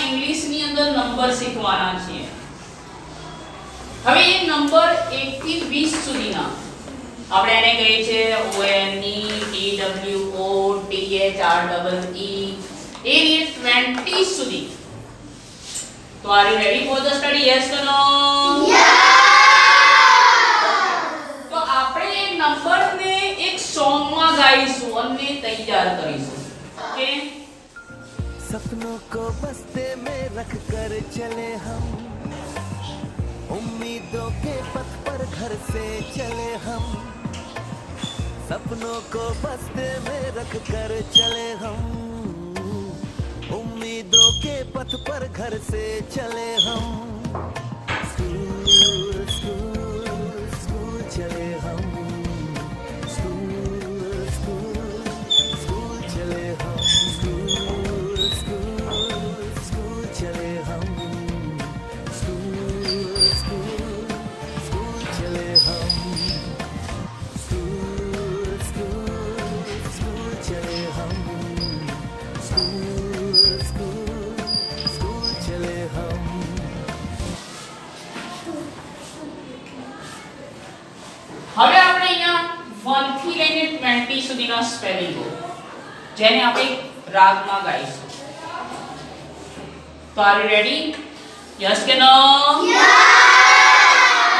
English ની અંદર number શીખવાના છીએ। હવે એ નંબર 1 થી 20 સુધીના આપણે એને કહીએ છે ONE TWO THREE એ 20 સુધી। તો are you ready for the study? Yes કે નો? તો આપણે એ નંબરને એક સોંગ માં ગાઈશું અને તૈયાર કરીશું। ઓકે? सपनों को बस्ते में रख कर चले हम, उम्मीदों के पथ पर घर से चले हम। सपनों को बस्ते में रख कर चले हम, उम्मीदों के पथ पर घर से चले हम। स्कूल स्कूल स्कूल चले हम, स्कूल स्कूल स्कूल चले हम, स्कूल स्कूल स्कूल चले हम, स्कूल स्कूल स्कूल चले हम, स्कूल स्कूल स्कूल चले हम, स्कूल स्कूल स्कूल चले हम। હવે આપણે અહીંયા 1 થી લઈને 20 સુધીના સ્પેલિંગો જેને આપણે રાગમાં ગાઈશું। તો આર યુ રેડી? યસ કે નો?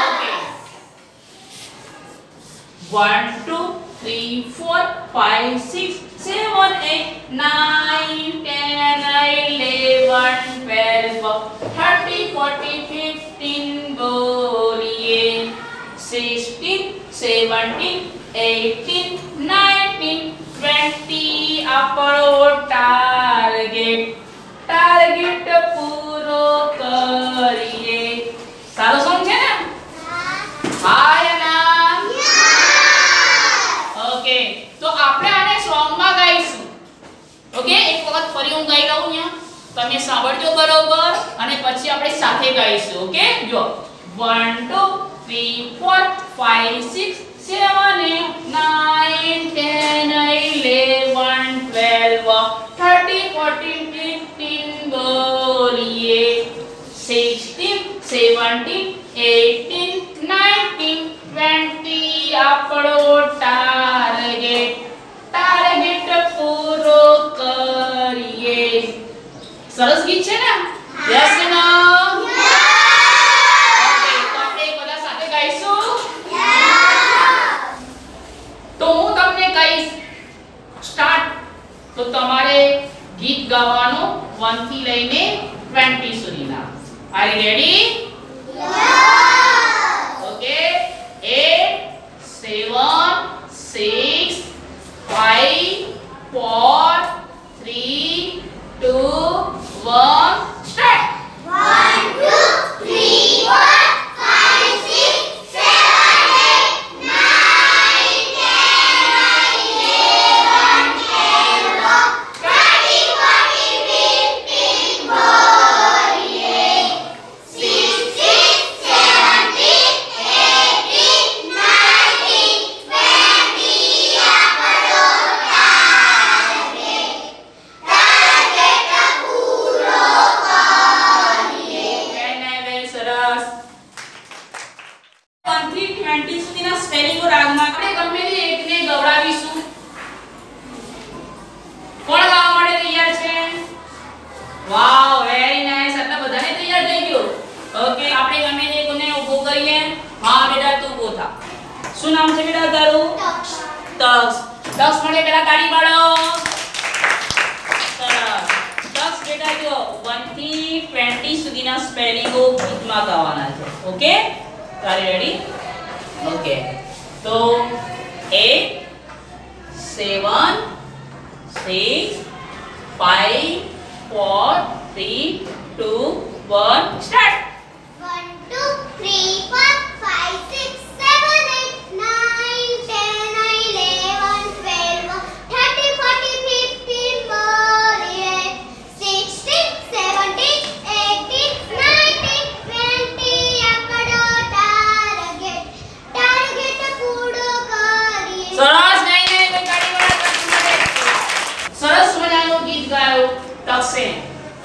ઓકે 1 2 3 4 5 6 7 8 9 10 11 12 13 14 15 બોલીએ 16 17 18 19 20 આપણો ટાર્ગેટ પૂરો કરીએ। સારો સોંગ છે ને? હા યા ના? ઓકે તો આપણે આને સોંગ માં ગાઈશું। ઓકે એક વખત ફરી હું ગાઈ લઉં અહીંયા, તમે સાંભળજો બરોબર અને પછી આપણે સાથે ગાઈશું। ઓકે જો 1 2 3 4 5 6 7 8 9 10 11 12 13 14 15 બોલીએ 16 17 18 19 20 આપણો ટાર્ગેટ પૂરો કરીએ। સરસ ગીત છે ને? યસ કે નો? તો તમારે ગીત ગાવાનું 1 થી લઈને 20 સુધીના। Are you ready? Okay 8 7 6 5 4 3 2 1 start. 1 2 3 4 5 6 7 8 9 શું નામ છે બેટા તારું? તક્ષ। તક્ષ માટે પેલા તાળી પાડો। સરસ। તક્ષ બેટા જો 1 થી 20 સુધીના સ્પેલિંગો ગીતમાં ગાવાના છે। ઓકે તારે રેડી? ઓકે તો 8 7 6 5 4 3 2 1 સ્ટાર્ટ। 1 2 3 4 5 6 7 8 9 10 11 12 13 14 15 બોલીએ 16 17 18 19 20 આપણો ટાર્ગેટ પૂરો કરીએ। સરસ નહીં કોઈ ગાડી વાળા સરસ મજાનું ગીત ગાયું તક્ષે।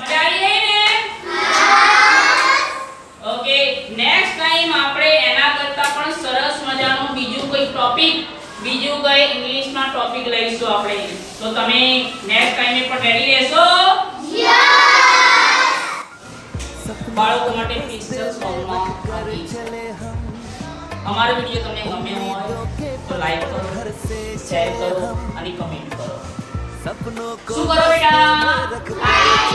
મજા આવી ગઈ ને? ટોપિક બીજું કઈ ઇંગ્લિશમાં ટોપિક લઈશું આપણે. તો તમે નેક્સ્ટ ટાઈમે પણ રેડી રહેશો? બાળકો માટે પિક્ચર સોંગમાં અમારો વિડિયો તમને ગમ્યો હોય તો લાઈક કરો, શેર કરો અને કમેન્ટ કરો. सपनों को શું કરો બેટા?